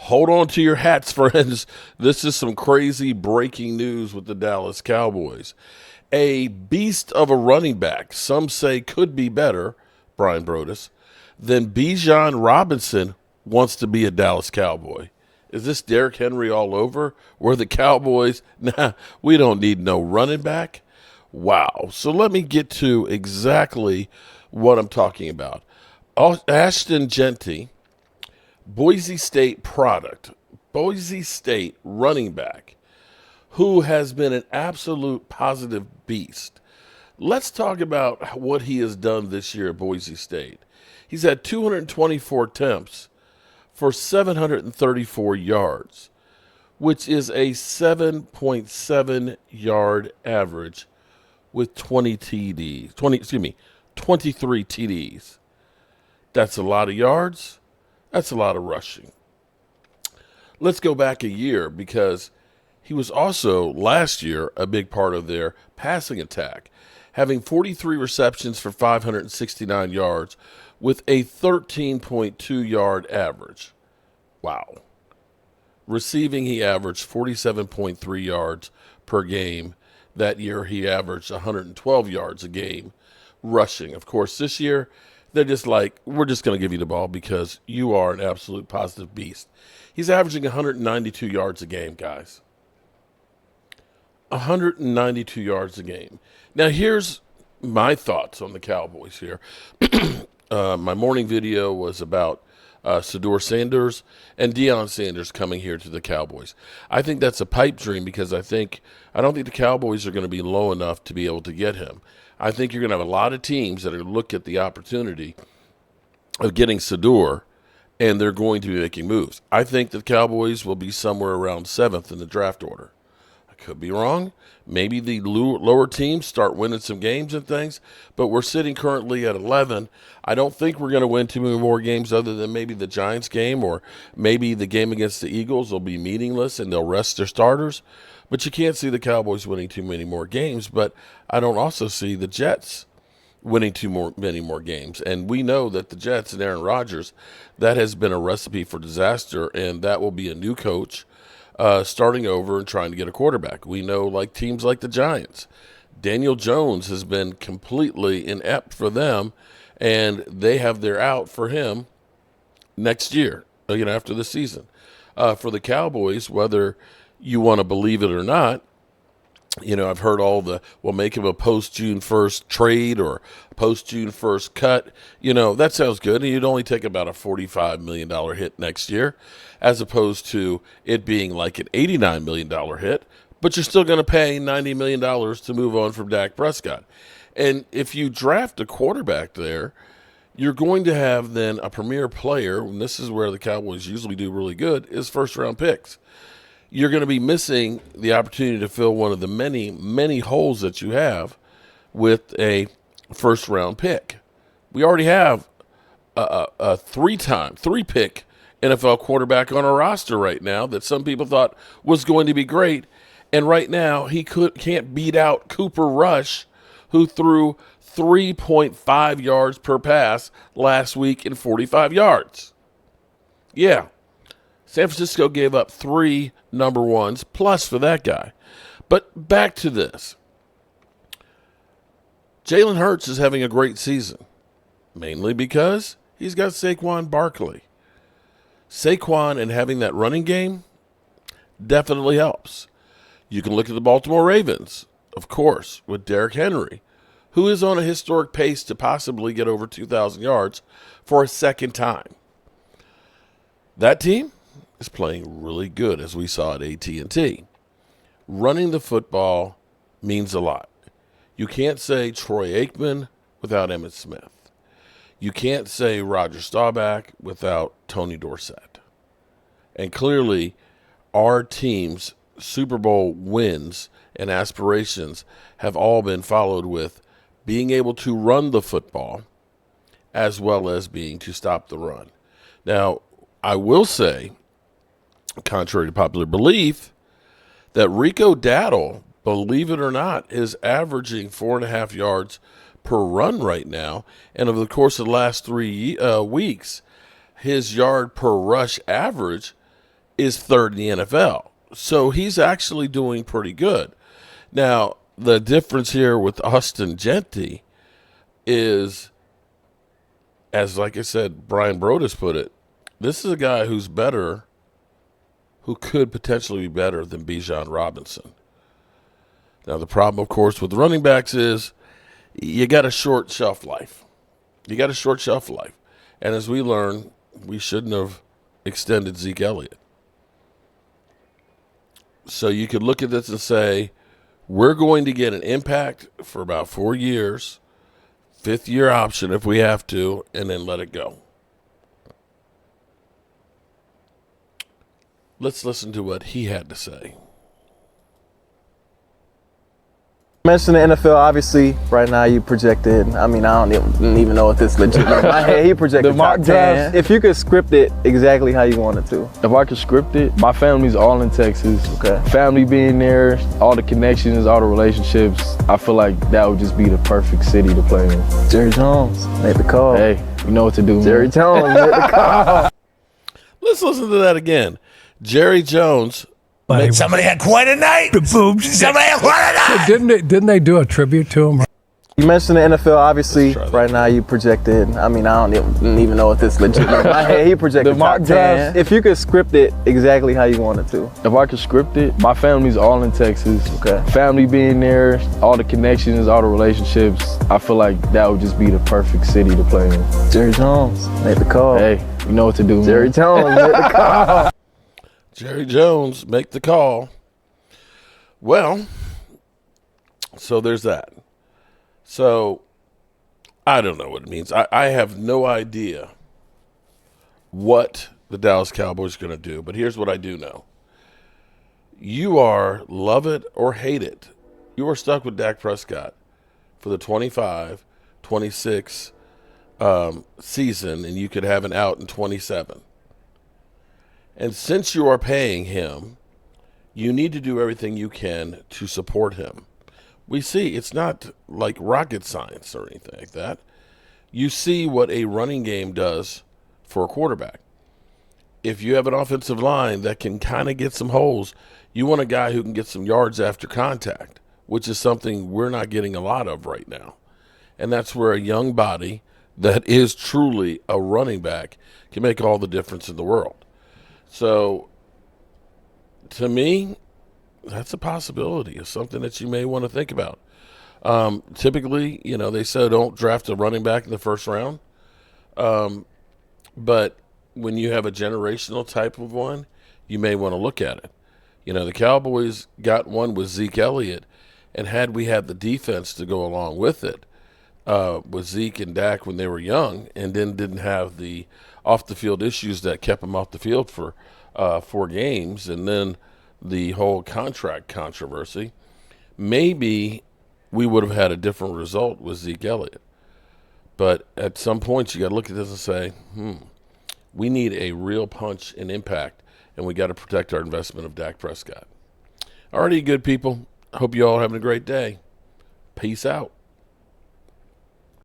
Hold on to your hats, friends. This is some crazy breaking news with the Dallas Cowboys. A beast of a running back, some say could be better, Brian Brodus, than Bijan Robinson wants to be a Dallas Cowboy. Is this Derrick Henry all over? We're the Cowboys? Nah, we don't need no running back. Wow. So let me get to exactly what I'm talking about. Ashton Jeanty, Boise State product, Boise State running back, who has been an absolute positive beast. Let's talk about what he has done this year at Boise State. He's had 224 attempts for 734 yards, which is a 7.7 yard average with 23 TDs. That's a lot of yards. That's a lot of rushing. Let's go back a year because he was also last year a big part of their passing attack, having 43 receptions for 569 yards with a 13.2 yard average. Wow. Receiving, he averaged 47.3 yards per game. That year, he averaged 112 yards a game rushing. Of course, this year, they're just like, we're just going to give you the ball because you are an absolute positive beast. He's averaging 192 yards a game, guys. 192 yards a game. Now, here's my thoughts on the Cowboys here. My morning video was about Shedeur Sanders and Deion Sanders coming here to the Cowboys. I think that's a pipe dream because I don't think the Cowboys are going to be low enough to be able to get him. I think you're going to have a lot of teams that are going to look at the opportunity of getting Shedeur, and they're going to be making moves. I think the Cowboys will be somewhere around 7th in the draft order. I could be wrong. Maybe the lower teams start winning some games and things, but we're sitting currently at 11. I don't think we're going to win too many more games other than maybe the Giants game, or maybe the game against the Eagles will be meaningless and they'll rest their starters. But you can't see the Cowboys winning too many more games, but I don't also see the Jets winning many more games. And we know that the Jets and Aaron Rodgers, that has been a recipe for disaster, and that will be a new coach starting over and trying to get a quarterback. We know like teams like the Giants. Daniel Jones has been completely inept for them, and they have their out for him next year, after the season. For the Cowboys, whether you want to believe it or not, I've heard we'll make him a post-June 1st trade or post-June 1st cut. That sounds good. And you'd only take about a $45 million hit next year as opposed to it being like an $89 million hit. But you're still going to pay $90 million to move on from Dak Prescott. And if you draft a quarterback there, you're going to have then a premier player, and this is where the Cowboys usually do really good, is first-round picks. You're going to be missing the opportunity to fill one of the many, many holes that you have with a first-round pick. We already have a three-pick NFL quarterback on our roster right now that some people thought was going to be great, and right now he can't beat out Cooper Rush, who threw 3.5 yards per pass last week in 45 yards. Yeah. San Francisco gave up 3 number ones plus for that guy. But back to this. Jalen Hurts is having a great season, mainly because he's got Saquon Barkley. Saquon and having that running game definitely helps. You can look at the Baltimore Ravens, of course, with Derrick Henry, who is on a historic pace to possibly get over 2,000 yards for a second time. That team is playing really good, as we saw at AT&T. Running the football means a lot. You can't say Troy Aikman without Emmitt Smith. You can't say Roger Staubach without Tony Dorsett. And clearly, our team's Super Bowl wins and aspirations have all been followed with being able to run the football as well as being to stop the run. Now, I will say, contrary to popular belief, that Rico Dowdle, believe it or not, is averaging 4.5 yards per run right now. And over the course of the last 3 weeks, his yard per rush average is third in the NFL. So he's actually doing pretty good. Now, the difference here with Ashton Jeanty is, as like I said, Brian Broaddus put it, this is a guy who's better, who could potentially be better than Bijan Robinson. Now, the problem, of course, with running backs is you got a short shelf life. You got a short shelf life. And as we learn, we shouldn't have extended Zeke Elliott. So you could look at this and say, we're going to get an impact for about 4 years, fifth-year option if we have to, and then let it go. Let's listen to what he had to say. Mentioned the NFL, obviously, right now you projected, I don't even know if this is legit. In my head, he projected top 10. If you could script it exactly how you wanted to. If I could script it, my family's all in Texas. Okay. Family being there, all the connections, all the relationships, I feel like that would just be the perfect city to play in. Jerry Jones, make the call. Hey, you know what to do, Jerry man. Jones, make the call. Let's listen to that again. Jerry Jones. Somebody had quite a night. Somebody had quite a night. So didn't they do a tribute to him? You mentioned the NFL, obviously, right now you projected, I don't even know if this is legit. In my head, he projected top 10. If you could script it exactly how you wanted to. If I could script it, my family's all in Texas. Okay. Family being there, all the connections, all the relationships, I feel like that would just be the perfect city to play in. Jerry Jones, make the call. Hey, you know what to do, Jerry man. Jones, make the call. Jerry Jones, make the call. Well, so there's that. So I don't know what it means. I have no idea what the Dallas Cowboys are going to do, but here's what I do know. You are, love it or hate it, you are stuck with Dak Prescott for the 25-26 season, and you could have an out in 27. And since you are paying him, you need to do everything you can to support him. We see it's not like rocket science or anything like that. You see what a running game does for a quarterback. If you have an offensive line that can kind of get some holes, you want a guy who can get some yards after contact, which is something we're not getting a lot of right now. And that's where a young body that is truly a running back can make all the difference in the world. So, to me, that's a possibility. It's something that you may want to think about. Typically, they say don't draft a running back in the first round. But when you have a generational type of one, you may want to look at it. The Cowboys got one with Zeke Elliott, and had we had the defense to go along with it, with Zeke and Dak when they were young, and then didn't have the off-the-field issues that kept them off the field for 4 games, and then the whole contract controversy, maybe we would have had a different result with Zeke Elliott. But at some point, you got to look at this and say, we need a real punch and impact, and we got to protect our investment of Dak Prescott. Alrighty, good people. Hope you all are having a great day. Peace out.